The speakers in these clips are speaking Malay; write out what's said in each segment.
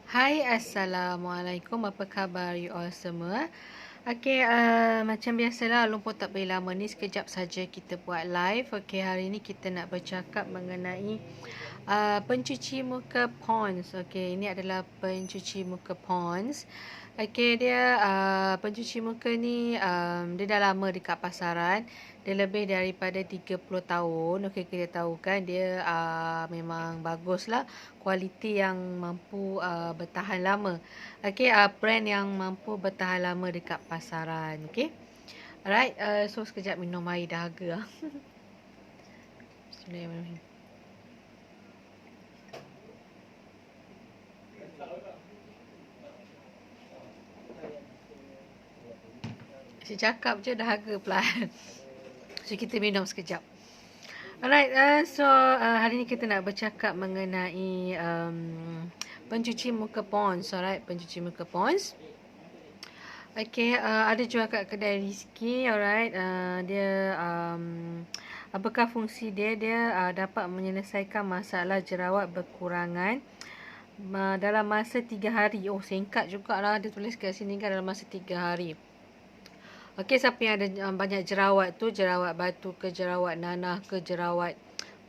Hai, Assalamualaikum. Apa khabar you all semua? Okey, macam biasalah, lumpur tak boleh lama ni, sekejap saja kita buat live. Okey, hari ni kita nak bercakap mengenai pencuci muka Pond's. Okey, ini adalah pencuci muka Pond's. Okey, dia pencuci muka ni dia dah lama dekat pasaran. Dia lebih daripada 30 tahun. Okey, kita tahu kan dia memang baguslah, kualiti yang mampu bertahan lama. Okey, brand yang mampu bertahan lama dekat pasaran. Okey. Alright, so sekejap minum air dahaga. Bismillahirrahmanirrahim. Saya cakap je dahaga pula. So kita minum sekejap. Alright, so hari ni kita nak bercakap mengenai pencuci muka Pond's. Alright, pencuci muka Pond's. Okay, ada jual kat kedai Rizky. Alright, dia apakah fungsi dia? Dia dapat menyelesaikan masalah jerawat berkurangan dalam masa 3 hari. Oh, singkat jugalah dia tulis kat sini kan, dalam masa 3 hari. Okey, siapa yang ada banyak jerawat tu, jerawat batu ke, jerawat nanah ke, jerawat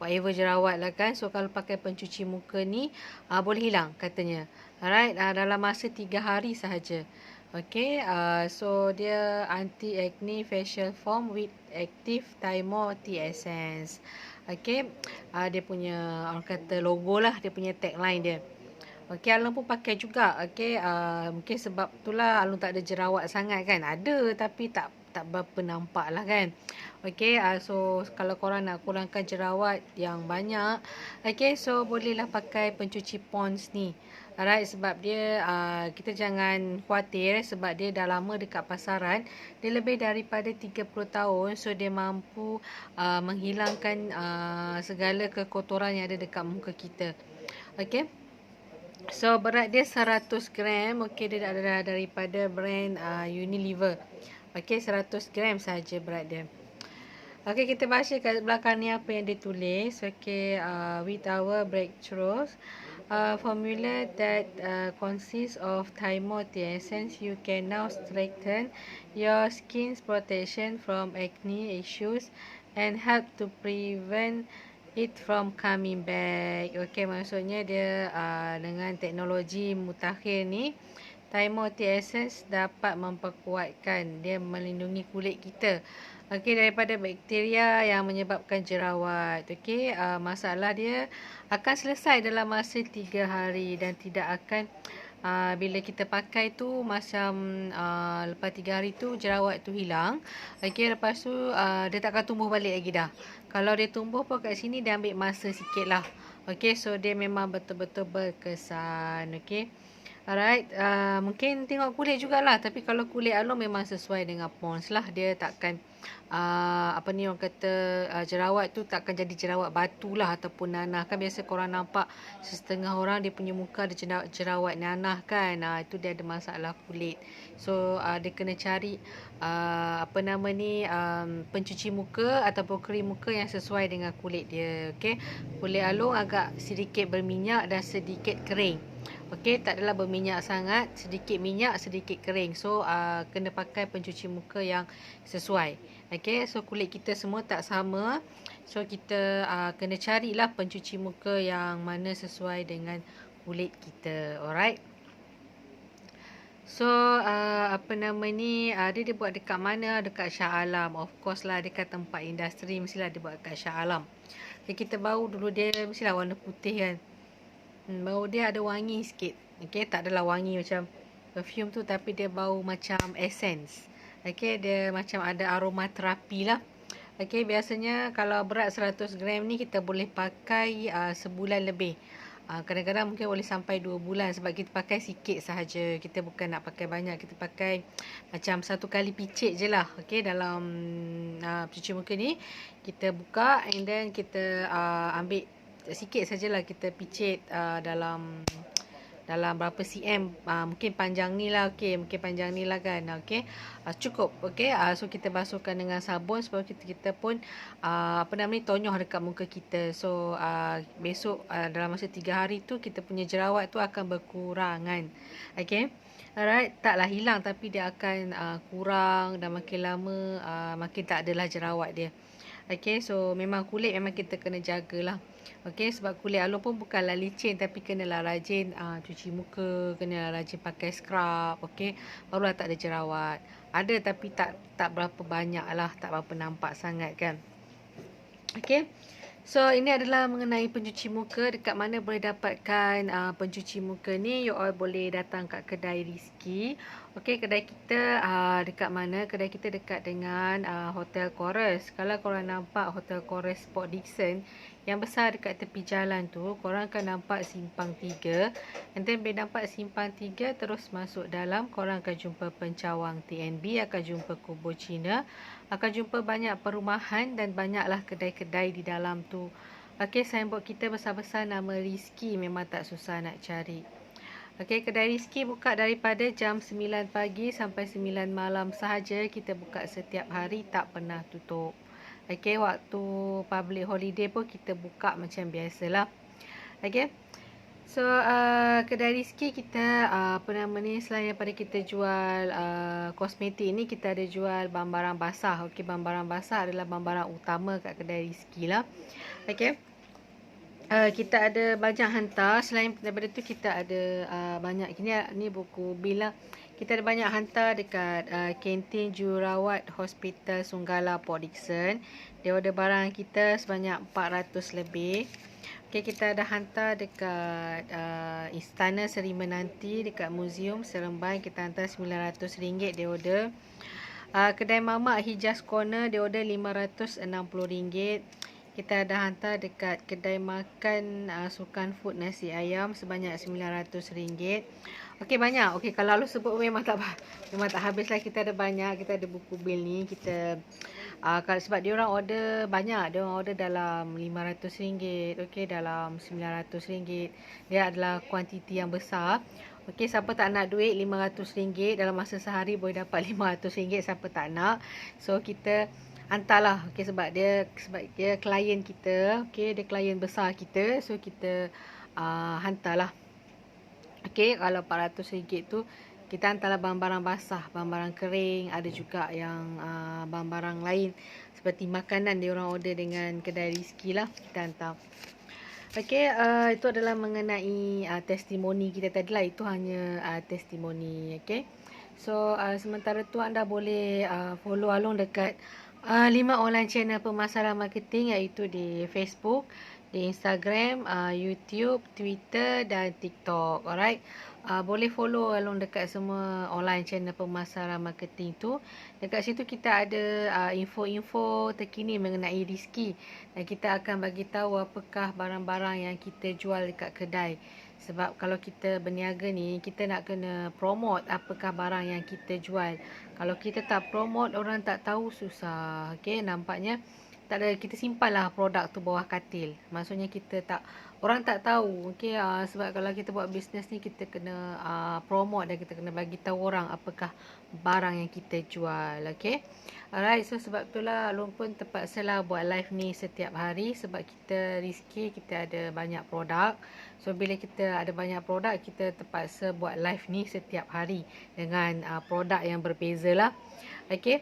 whatever jerawat lah kan. So kalau pakai pencuci muka ni boleh hilang katanya. Alright, dalam masa 3 hari sahaja. Okey, so dia anti acne facial foam with active Thymo tea essence. Okey, dia punya orang kata logo lah, dia punya tagline dia. Okey, Alun pun pakai juga. Okey, mungkin sebab itulah Alun tak ada jerawat sangat kan. Ada tapi tak berapa nampak lah kan. Okey, so kalau korang nak kurangkan jerawat yang banyak, okey, so bolehlah pakai pencuci Pond's ni. Alright, sebab dia kita jangan khawatir sebab dia dah lama dekat pasaran. Dia lebih daripada 30 tahun, so dia mampu menghilangkan segala kekotoran yang ada dekat muka kita. Okey. So berat dia 100 gram. Okey, dia adalah daripada brand Unilever. Okey, 100 gram saja berat dia. Okey, kita baca kat belakang ni apa yang dia tulis. Okey, with our breakthroughs, formula that consists of Thymo tea essence, you can now strengthen your skin's protection from acne issues and help to prevent it from coming back. Okey, maksudnya dia dengan teknologi mutakhir ni, Thymo tea essence dapat memperkuatkan, dia melindungi kulit kita. Okey, daripada bakteria yang menyebabkan jerawat. Okey, masalah dia akan selesai dalam masa 3 hari dan tidak akan bila kita pakai tu macam lepas 3 hari tu jerawat tu hilang. Okey, lepas tu dia tak akan tumbuh balik lagi dah. Kalau dia tumbuh pun kat sini dia ambil masa sikit lah. Okey, so dia memang betul-betul berkesan. Okey. Alright, mungkin tengok kulit jugalah. Tapi kalau kulit Alun memang sesuai dengan Pond's lah. Dia takkan apa ni orang kata jerawat tu takkan jadi jerawat batu lah ataupun nanah. Kan biasa korang nampak setengah orang dia punya muka ada jerawat nanah kan. Itu dia ada masalah kulit. So dia kena cari apa nama ni pencuci muka ataupun krim muka yang sesuai dengan kulit dia. Okay, kulit Alun agak sedikit berminyak dan sedikit kering. Okey, tak adalah berminyak sangat, sedikit minyak, sedikit kering. So, kena pakai pencuci muka yang sesuai. Okey, so kulit kita semua tak sama. So, kita kena carilah pencuci muka yang mana sesuai dengan kulit kita. Alright. So, apa nama ni, dia buat dekat mana? Dekat Shah Alam. Of course lah, dekat tempat industri, mestilah dia buat dekat Shah Alam. Okay, kita bau dulu dia mestilah warna putih kan. Bau dia ada wangi sikit. Okey, tak adalah wangi macam perfume tu tapi dia bau macam essence. Okey, dia macam ada aroma terapi lah. Okey, biasanya kalau berat 100 gram ni kita boleh pakai sebulan lebih. Kadang-kadang mungkin boleh sampai 2 bulan sebab kita pakai sikit sahaja. Kita bukan nak pakai banyak. Kita pakai macam satu kali picit je lah. Okey, dalam cuci muka ni kita buka and then kita ambil sikit sajalah, kita picit dalam dalam berapa cm, mungkin panjang ni lah, okey, mungkin panjang ni lah kan, okey, cukup, okey. So kita basuhkan dengan sabun supaya kita pun tonyoh dekat muka kita. So besok dalam masa 3 hari tu kita punya jerawat tu akan berkurangan, okey. Alright, taklah hilang tapi dia akan kurang, dan makin lama makin tak adalah jerawat dia. Okay, so memang kulit memang kita kena jagalah. Okay, sebab kulit Along pun bukanlah licin, tapi kenalah rajin cuci muka, kenalah rajin pakai scrub. Okay, barulah tak ada jerawat. Ada tapi tak berapa banyak lah, tak berapa nampak sangat kan. Okay, so ini adalah mengenai pencuci muka. Dekat mana boleh dapatkan pencuci muka ni? You all boleh datang kat kedai Rizky. Okey, kedai kita dekat mana? Kedai kita dekat dengan Hotel Chorus. Kalau korang nampak Hotel Chorus Port Dickson yang besar dekat tepi jalan tu, korang akan nampak simpang 3. And then bila nampak simpang 3 terus masuk dalam, korang akan jumpa pencawang TNB, akan jumpa kubur Cina, akan jumpa banyak perumahan dan banyaklah kedai-kedai di dalam tu. Okey, signboard kita besar-besar nama Rizky, memang tak susah nak cari. Okey, kedai Rizky buka daripada jam 9 pagi sampai 9 malam sahaja. Kita buka setiap hari, tak pernah tutup. Okey, waktu public holiday pun kita buka macam biasalah. Okey. So, kedai Rizky kita selain daripada kita jual kosmetik ni, kita ada jual barang-barang basah. Okey, barang-barang basah adalah barang-barang utama kat kedai Rizky lah. Okey. Kita ada banyak hantar. Selain daripada tu kita ada banyak, ni buku bil lah. Kita ada banyak hantar dekat kantin jururawat Hospital Sunggala Port Dickson. Dia order barang kita sebanyak 400 lebih. Okay, kita ada hantar dekat Istana Seri Menanti, dekat Museum Seremban. Kita hantar RM900 dia order. Kedai Mamak Hijaz Corner dia order RM560. Kita ada hantar dekat kedai makan Sukan Food Nasi Ayam sebanyak RM900. Okey, banyak. Okey, kalau lu sebut memang tak habislah. Kita ada banyak. Kita ada buku bil ni. Kita sebab dia orang order banyak. Dia orang order dalam RM500. Okey, dalam RM900. Dia adalah kuantiti yang besar. Okey, siapa tak nak duit RM500 dalam masa sehari boleh dapat RM500. Siapa tak nak. So kita hantarlah. Okey, sebab dia klien kita. Okey, dia klien besar kita. So kita hantarlah. Okey, kalau RM400 tu kita hantarlah barang-barang basah, barang-barang kering, ada juga yang barang-barang lain seperti makanan dia orang order dengan kedai Rizky lah, kita hantar. Okey, itu adalah mengenai testimoni kita tadi lah. Itu hanya testimoni. Okey, so sementara tu anda boleh follow Along dekat 5 online channel pemasaran marketing, iaitu di Facebook, di Instagram, YouTube, Twitter dan TikTok. Alright, boleh follow Along dekat semua online channel pemasaran marketing tu. Dekat situ kita ada info-info terkini mengenai Rizky, dan kita akan bagi tahu apakah barang-barang yang kita jual dekat kedai. Sebab kalau kita berniaga ni, kita nak kena promote apakah barang yang kita jual. Kalau kita tak promote, orang tak tahu, susah. Okey, nampaknya tak ada, kita simpanlah produk tu bawah katil. Maksudnya orang tak tahu. Okey, sebab kalau kita buat bisnes ni, kita kena promote dan kita kena bagi tahu orang apakah barang yang kita jual. Okey. Alright, so sebab itulah Along pun terpaksalah buat live ni setiap hari, sebab kita Rizky, kita ada banyak produk. So bila kita ada banyak produk, kita terpaksa buat live ni setiap hari dengan produk yang berbeza lah. Okey.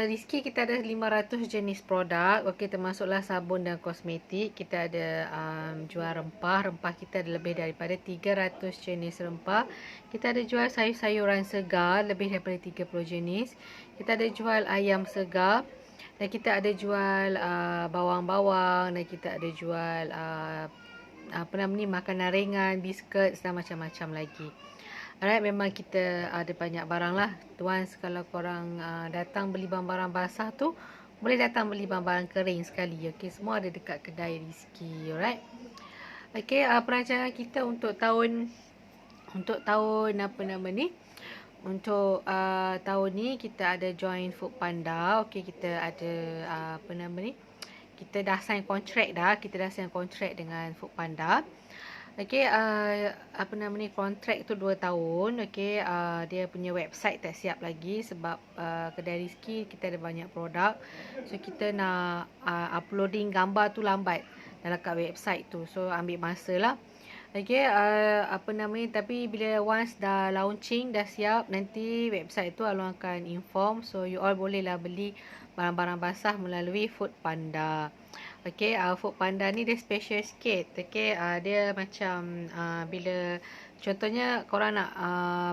Rizky kita ada 500 jenis produk. Okey, termasuklah sabun dan kosmetik. Kita ada jual rempah. Rempah kita ada lebih daripada 300 jenis rempah. Kita ada jual sayur-sayuran segar lebih daripada 30 jenis. Kita ada jual ayam segar, dan kita ada jual bawang-bawang, dan kita ada jual makanan ringan, biskut dan macam-macam lagi. Alright, memang kita ada banyak barang lah. Tuan, kalau korang datang beli barang-barang basah tu, boleh datang beli barang-barang kering sekali. Okey, semua ada dekat kedai Rizky. Alright. Okey, perancangan kita untuk tahun untuk tahun ni kita ada join Food Panda. Okey, kita ada kita dah sign kontrak dengan Food Panda. Okey, apa nama ni, kontrak tu 2 tahun. Okey, dia punya website tak siap lagi sebab Kedai Rizki kita ada banyak produk. So kita nak uploading gambar tu lambat dalam kat website tu. So ambil masa lah. Okey, apa nama ni, tapi bila once dah launching, dah siap, nanti website tu Along akan inform. So you all bolehlah beli barang-barang basah melalui Foodpanda. Okey, Foodpanda ni dia special sikit. Okey, dia macam bila contohnya korang nak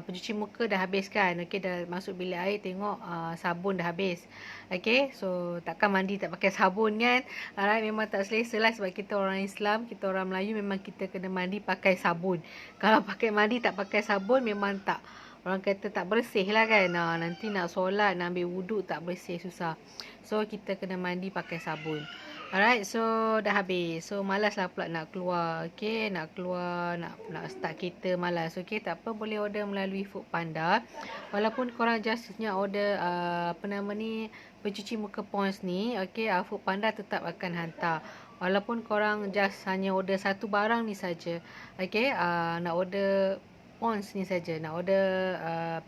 pencuci muka dah habis kan. Okey, dah masuk bilik air tengok sabun dah habis. Okey, so takkan mandi tak pakai sabun kan. Alright, memang tak selesa lah sebab kita orang Islam, kita orang Melayu memang kita kena mandi pakai sabun. Kalau pakai mandi tak pakai sabun memang tak. Orang kata tak bersih lah kan. Nanti nak solat, nak ambil wuduk tak bersih, susah. So kita kena mandi pakai sabun. Alright, so dah habis. So malas lah pula nak keluar. Okay, nak keluar, nak start kereta malas. Okay, tak apa, boleh order melalui Foodpanda. Walaupun korang justnya order apa nama ni, pencuci muka Pond's ni. Okay, Foodpanda tetap akan hantar. Walaupun korang just hanya order satu barang ni saja. Okay, nak order Pond's ni saja, nak order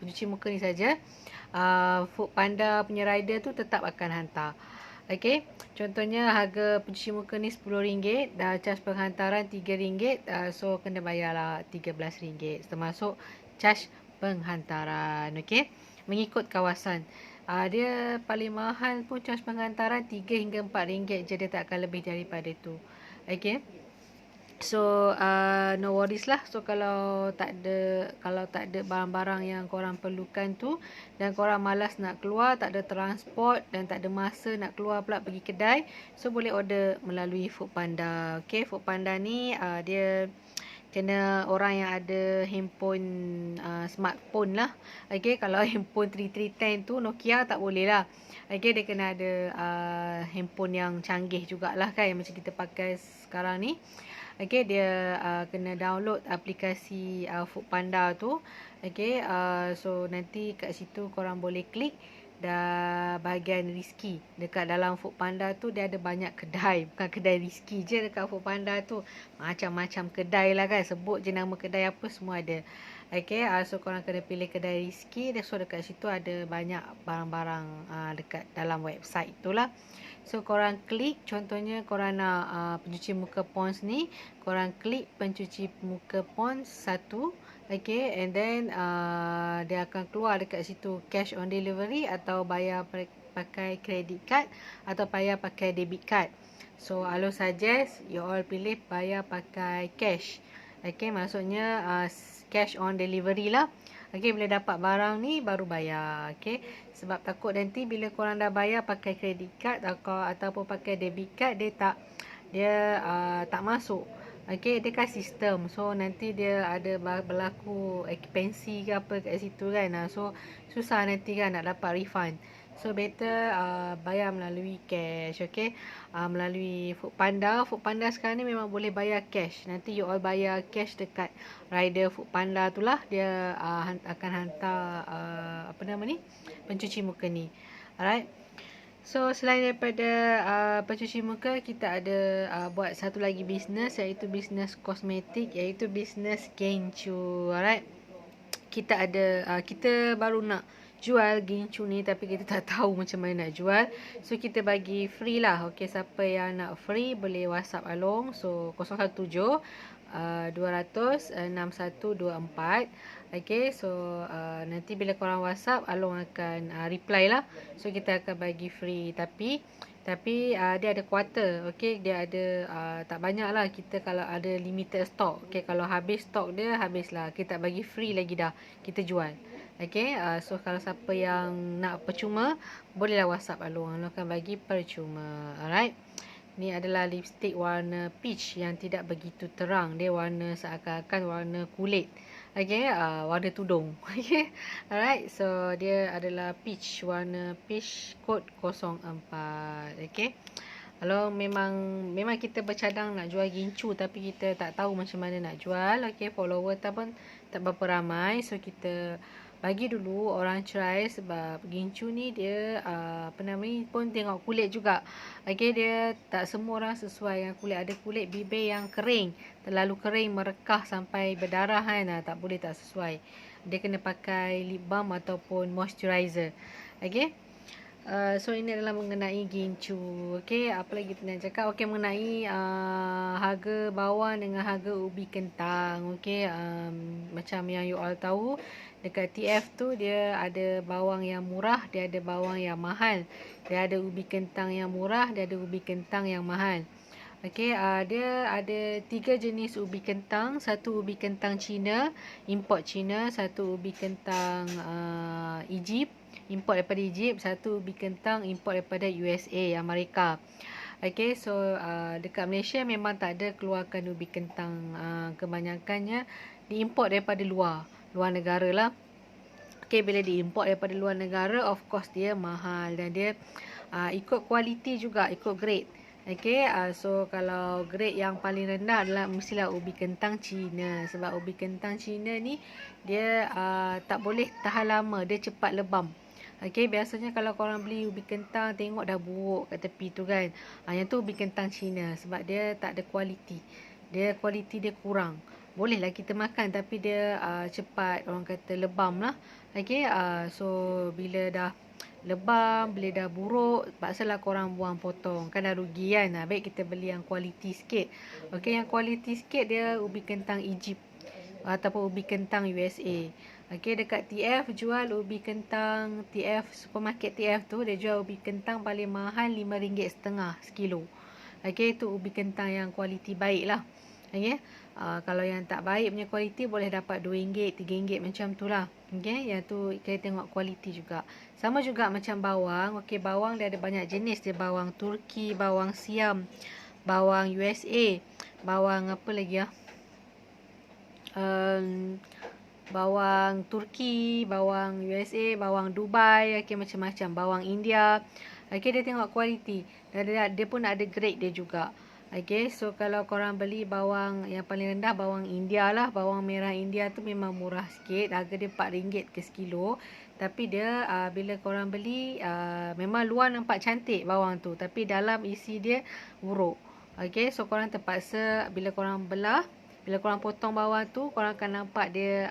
pencuci muka ni saja. Foodpanda punya rider tu tetap akan hantar. Okey, contohnya harga pencuci muka ni RM10, dah charge penghantaran RM3, so kena bayarlah RM13 termasuk charge penghantaran. Okey, mengikut kawasan. Dia paling mahal pun charge penghantaran RM3 hingga RM4 je, dia tak akan lebih daripada tu. Okey. So no worries lah. So kalau tak ada barang-barang yang korang perlukan tu dan korang malas nak keluar, tak ada transport dan tak ada masa nak keluar pula pergi kedai, so boleh order melalui Foodpanda. Okay, Foodpanda ni dia kena orang yang ada handphone smartphone lah. Okay, kalau handphone 3310 tu Nokia tak boleh lah. Okay, dia kena ada handphone yang canggih jugalah kan, yang macam kita pakai sekarang ni. Okay, dia kena download aplikasi Foodpanda tu. Okay, so nanti kat situ korang boleh klik dah bahagian Rizki. Dekat dalam Foodpanda tu dia ada banyak kedai. Bukan kedai Rizki je dekat Foodpanda tu. Macam-macam kedai lah kan. Sebut je nama kedai apa semua ada. Okay, so korang kena pilih kedai Rizki. So dekat situ ada banyak barang-barang dekat dalam website tu lah. So korang klik, contohnya korang nak pencuci muka Pond's ni, korang klik pencuci muka Pond's 1. Okay, and then dia akan keluar dekat situ cash on delivery atau bayar pakai credit card atau bayar pakai debit card. So Alo suggest you all pilih bayar pakai cash. Okay, maksudnya cash on delivery lah. Okay, bila dapat barang ni baru bayar. Okay, sebab takut nanti bila korang dah bayar pakai credit card ataupun pakai debit card, dia tak masuk. Okay, dia kan sistem. So nanti dia ada berlaku ekspensi ke apa kat situ kan. So susah nanti kan nak dapat refund. So better bayar melalui cash. Okay, melalui Foodpanda. Foodpanda sekarang ni memang boleh bayar cash. Nanti you all bayar cash dekat rider Foodpanda tu lah. Dia akan hantar apa nama ni, pencuci muka ni. Alright. So selain daripada pencuci muka, kita ada buat satu lagi bisnes, iaitu bisnes kosmetik, iaitu bisnes Gencu. Alright. Kita baru nak jual Gencu ni, tapi kita tak tahu macam mana nak jual. So kita bagi free lah. Okay, siapa yang nak free boleh WhatsApp Along. So 017 200 6124. Okay, so nanti bila korang WhatsApp, Along akan reply lah. So kita akan bagi free, tapi dia ada quarter. Okay, dia ada tak banyak lah. Kita kalau ada limited stock, okay, kalau habis stock dia, habislah. Kita bagi free lagi dah, kita jual. Okay, so kalau siapa yang nak percuma, bolehlah WhatsApp Along. Along akan bagi percuma. Alright. Ni adalah lipstick warna peach yang tidak begitu terang. Dia warna seakan-akan warna kulit. Okay, warna tudung. Okay, alright. So dia adalah peach, warna peach, kod 04. Okay. Kalau memang kita bercadang nak jual Gencu, tapi kita tak tahu macam mana nak jual. Okay, follower pun tak berapa ramai. So kita bagi dulu orang try, sebab gincu ni dia pun tengok kulit juga. Okey, dia tak semua orang sesuai dengan kulit. Ada kulit bibir yang kering, terlalu kering merekah sampai berdarah kan, tak boleh, tak sesuai. Dia kena pakai lip balm ataupun moisturizer. Okey. So ini adalah mengenai gincu. Okey, apa lagi kita nak cakap? Okey, mengenai harga bawang dengan harga ubi kentang. Okey, macam yang you all tahu, dekat TF tu dia ada bawang yang murah, dia ada bawang yang mahal. Dia ada ubi kentang yang murah, dia ada ubi kentang yang mahal. Okey, dia ada 3 jenis ubi kentang. Satu ubi kentang Cina, import Cina. Satu ubi kentang Egypt, import daripada Egypt. Satu ubi kentang import daripada USA, Amerika. Okey, so dekat Malaysia memang tak ada keluarkan ubi kentang. Kebanyakannya diimport daripada luar negara lah. Okey, bila diimport daripada luar negara, of course dia mahal dan dia ikut kualiti juga, ikut grade. Okey, so kalau grade yang paling rendah adalah mestilah ubi kentang Cina, sebab ubi kentang Cina ni dia tak boleh tahan lama, dia cepat lebam. Okey, biasanya kalau korang beli ubi kentang tengok dah buruk kat tepi tu kan, yang tu ubi kentang Cina, sebab dia tak ada kualiti. Kualiti dia kurang. Bolehlah kita makan, tapi dia cepat orang kata lebam lah. Okey, so bila dah lebam, bila dah buruk, paksalah korang buang potong, kan dah rugi kan. Baik kita beli yang kualiti sikit. Okey, yang kualiti sikit dia ubi kentang Egypt ataupun ubi kentang USA. Okey, dekat TF jual ubi kentang, TF supermarket TF tu dia jual ubi kentang paling mahal RM5.5 sekilo. Okey, tu ubi kentang yang kualiti baik lah. Okey, kalau yang tak baik punya kualiti boleh dapat RM2, RM3 macam tu lah. Okey, yang tu kita tengok kualiti juga. Sama juga macam bawang. Okey, bawang dia ada banyak jenis. Dia bawang Turki, bawang Siam, bawang USA, bawang apa lagi ya? Bawang Turki, bawang USA, bawang Dubai, okey, macam-macam, bawang India. Okey, dia tengok kualiti. Dia pun ada grade dia juga. Okey, so kalau korang beli bawang yang paling rendah, bawang India lah. Bawang merah India tu memang murah sikit. Harga dia RM4 ke sekilo. Tapi dia bila korang beli, memang luar nampak cantik bawang tu, tapi dalam isi dia buruk. Okey, so korang terpaksa bila korang belah, bila korang potong bawang tu, korang akan nampak dia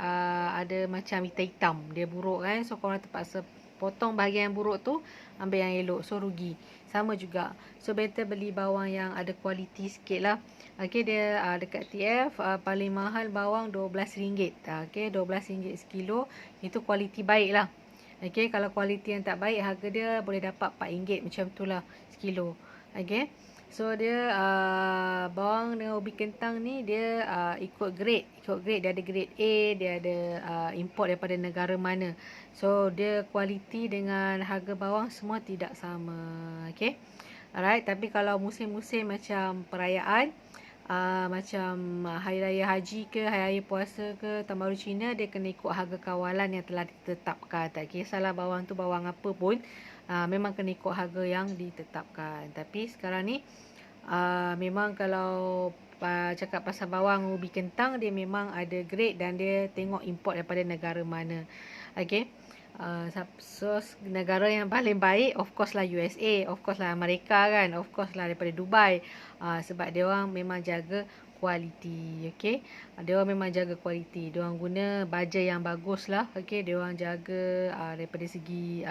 ada macam hitam-hitam. Dia buruk kan. So korang terpaksa potong bahagian yang buruk tu, ambil yang elok. So rugi. Sama juga. So better beli bawang yang ada kualiti sikit lah. Okey, dia dekat TF paling mahal bawang RM12. Okey, RM12 sekilo. Itu kualiti baik lah. Okey, kalau kualiti yang tak baik, harga dia boleh dapat RM4 macam tu lah sekilo. Okey, so dia bawang dengan ubi kentang ni dia ikut grade. Dia ada grade A, dia ada import daripada negara mana. So dia kualiti dengan harga bawang semua tidak sama. Okey, alright. Tapi kalau musim-musim macam perayaan, macam Hari Raya Haji ke, Hari Raya Puasa ke, Tahun Baru Cina, dia kena ikut harga kawalan yang telah ditetapkan. Tak kisahlah bawang tu bawang apa pun, memang kena ikut harga yang ditetapkan. Tapi sekarang ni memang kalau cakap pasal bawang ubi kentang, dia memang ada grade dan dia tengok import daripada negara mana. Okey, so negara yang paling baik of course lah USA, of course lah Amerika kan, of course lah daripada Dubai. Sebab dia orang memang jaga kualiti. Okey, dia orang memang jaga kualiti. Dia orang guna baja yang bagus lah. Okey, dia orang jaga daripada segi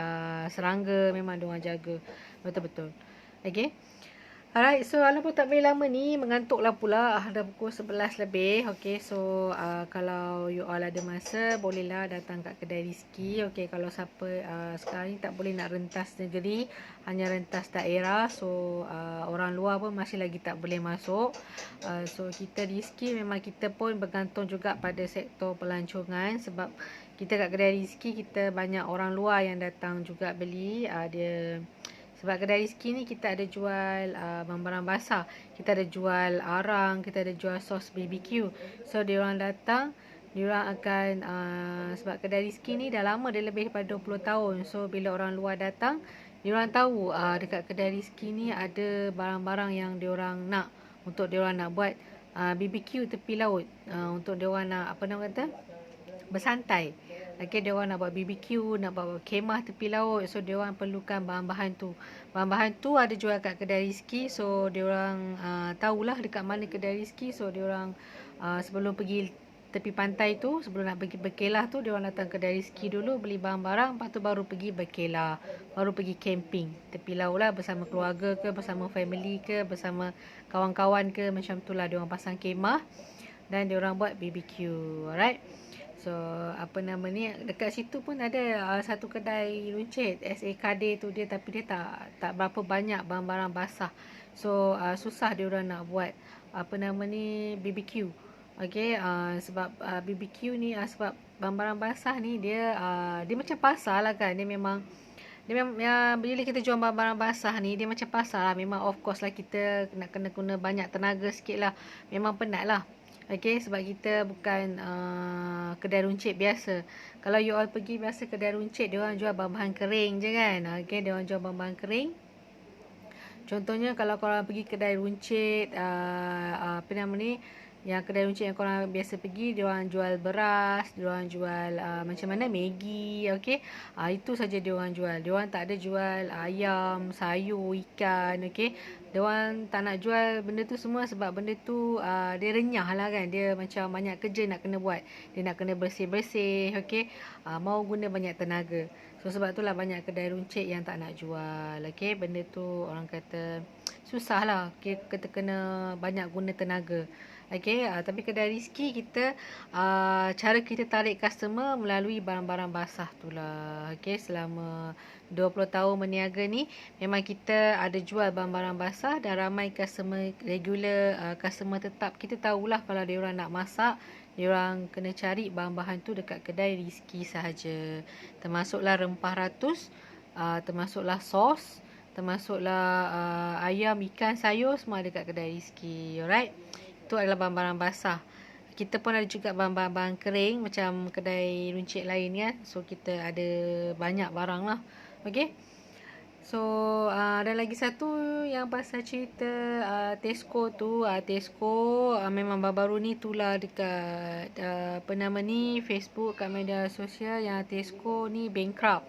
serangga, memang dia orang jaga betul-betul. Okey, alright, so alamak tak boleh lama ni, mengantuklah pula. Dah pukul 11 lebih. Okay, so kalau you all ada masa, bolehlah datang kat kedai Rizky. Okay, kalau siapa sekarang ni tak boleh nak rentas negeri, hanya rentas daerah, so orang luar pun masih lagi tak boleh masuk. So kita Rizky memang kita pun bergantung juga pada sektor pelancongan, sebab kita kat kedai Rizky, kita banyak orang luar yang datang juga beli. Sebab kedai Rizky ni kita ada jual barang-barang basah. Kita ada jual arang, kita ada jual sos BBQ. So diorang datang, diorang akan sebab kedai Rizky ni dah lama, dia lebih daripada 20 tahun. So bila orang luar datang, diorang tahu dekat kedai Rizky ni ada barang-barang yang diorang nak, untuk diorang nak buat BBQ tepi laut, untuk diorang nak apa nama kata, bersantai. Okay, dia orang nak buat BBQ, nak buat kemah tepi laut. So dia orang perlukan bahan-bahan tu. Bahan-bahan tu ada jual kat kedai Rizky. So dia orang tahulah dekat mana kedai Rizky. So dia orang sebelum pergi tepi pantai tu, sebelum nak pergi berkelah tu, dia orang datang kedai Rizky dulu, beli barang-barang, lepas tu baru pergi berkelah, baru pergi camping tepi laut lah, bersama keluarga ke, bersama family ke, bersama kawan-kawan ke, macam tu lah. Dia orang pasang kemah dan dia orang buat BBQ. Alright. So apa nama ni, dekat situ pun ada satu kedai runcit SAKD tu dia, tapi dia tak berapa banyak barang-barang basah. So susah dia orang nak buat apa nama ni BBQ. Okay, sebab BBQ ni sebab barang-barang basah ni dia macam pasar lah kan. Dia memang ya, bila kita jual barang-barang basah ni dia macam pasar lah. Memang of course lah kita nak kena guna banyak tenaga sikit lah. Memang penat lah. Okay, sebab kita bukan kedai runcit biasa. Kalau you all pergi biasa kedai runcit, dia orang jual bahan-bahan kering je kan. Okay, dia orang jual bahan-bahan kering. Contohnya kalau korang pergi kedai runcit apa nama ni, yang kedai runcit yang korang biasa pergi, dia orang jual beras, dia orang jual macam mana Maggi, okey. Itu saja dia orang jual. Dia orang tak ada jual ayam, sayur, ikan, okey. Dia orang tak nak jual benda tu semua sebab benda tu dia renyah lah kan. Dia macam banyak kerja nak kena buat. Dia nak kena bersih-bersih, okey. Mau guna banyak tenaga. So sebab itulah banyak kedai runcit yang tak nak jual. Okey, benda tu orang kata susah lah. Kita kena banyak guna tenaga. Okay, tapi kedai Rizky kita cara kita tarik customer melalui barang-barang basah tu lah. Okay, selama 20 tahun berniaga ni memang kita ada jual barang-barang basah dan ramai customer regular, customer tetap. Kita tahulah kalau dia orang nak masak, dia orang kena cari bahan-bahan tu dekat kedai Rizky sahaja. Termasuklah rempah ratus, termasuklah sos, termasuklah ayam, ikan, sayur, semua ada dekat kedai Rizky. Alright. Itu adalah barang-barang basah. Kita pun ada juga barang-barang kering macam kedai runcit lain kan. So kita ada banyak barang lah. Okay. So ada lagi satu yang pasal cerita Tesco tu. Tesco memang baru-baru ni tulah dekat apa nama ni, Facebook, kat media sosial yang Tesco ni bankrupt.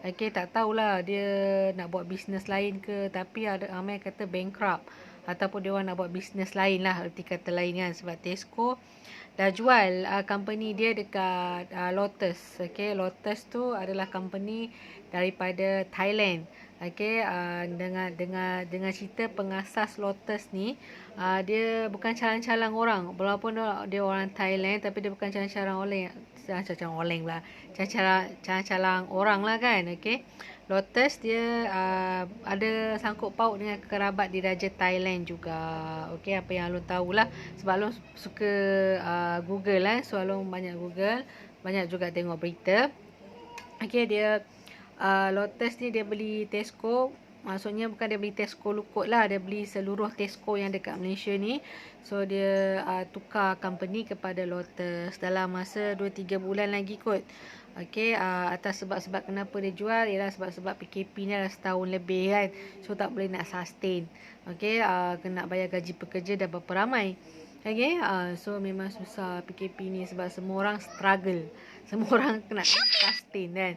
Okay, tak tahulah dia nak buat bisnes lain ke, tapi ada ramai kata bankrupt ataupun dia orang nak buat bisnes lain lah, erti kata lain kan. Sebab Tesco dah jual company dia dekat Lotus. Okay, Lotus tu adalah company daripada Thailand. Okay, dengan cerita pengasas Lotus ni, dia bukan calang-calang orang. Walaupun dia orang Thailand, tapi dia bukan calang-calang orang. Calang-calang orang lah kan. Okay, Lotus dia ada sangkut paut dengan kerabat di Raja Thailand juga. Okey, apa yang Alun tahulah sebab Alun suka Google so Alun banyak Google, banyak juga tengok berita. Okey, dia Lotus ni dia beli Tesco. Maksudnya bukan dia beli Tesco Lukut lah, dia beli seluruh Tesco yang dekat Malaysia ni. So dia tukar company kepada Lotus dalam masa 2-3 bulan lagi kot. Okey, atas sebab-sebab kenapa dia jual ialah sebab PKP ni dah setahun lebih kan. So tak boleh nak sustain. Okey, kena bayar gaji pekerja dah berapa ramai. Okey, so memang susah PKP ni sebab semua orang struggle. Semua orang kena sustain kan.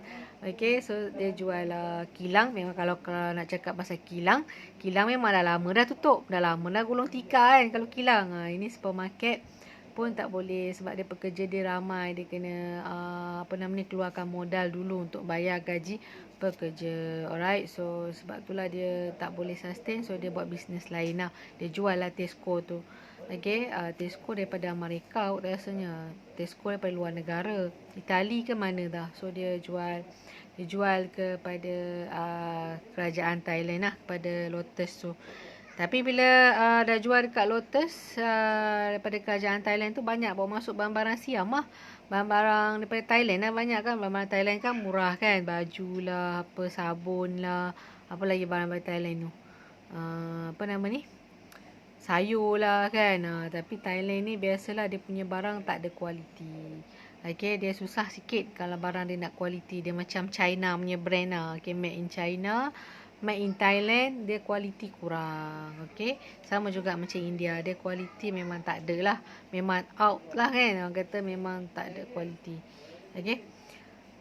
Okey, so dia jual kilang. Memang kalau nak cakap pasal kilang memang dah lama dah tutup. Dah lama dah gulung tikar kan kalau kilang. Ini supermarket pun tak boleh sebab dia pekerja dia ramai. Dia kena keluarkan modal dulu untuk bayar gaji pekerja. Alright, so sebab itulah dia tak boleh sustain. So dia buat bisnes lain lah. Dia jual lah Tesco tu. Okay, Tesco daripada Amerika rasanya. Tesco daripada luar negara, Itali ke mana dah. So dia jual kepada kerajaan Thailand lah, kepada Lotus tu. Tapi bila dah jual dekat Lotus daripada kerajaan Thailand tu, banyak bawa masuk barang-barang siam lah. Barang-barang daripada Thailand lah banyak kan. Barang-barang Thailand kan murah kan. Baju lah, apa sabun lah. Apa lagi barang daripada Thailand tu. Apa nama ni? Sayur lah kan. Tapi Thailand ni biasalah dia punya barang tak ada kualiti. Okay, dia susah sikit kalau barang dia nak kualiti. Dia macam China punya brand lah. Okay, made in China, made in Thailand, dia kualiti kurang. Okay, sama juga macam India, dia kualiti memang tak ada lah. Memang out lah kan. Orang kata memang tak ada kualiti. Okay,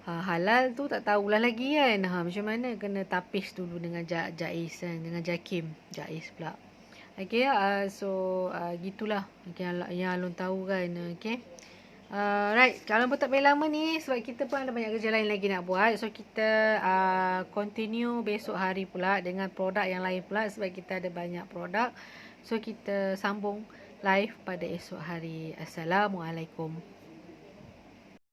Halal tu tak tahulah lagi kan. Macam mana kena tapis dulu dengan Jais kan, dengan Jakim. Jais pula. Okay, gitulah yang Alun tahu kan. Okay. Right, kalau pun tak payah lama ni sebab kita pun ada banyak kerja lain lagi nak buat. So kita continue besok hari pula dengan produk yang lain pula sebab kita ada banyak produk. So kita sambung live pada esok hari. Assalamualaikum.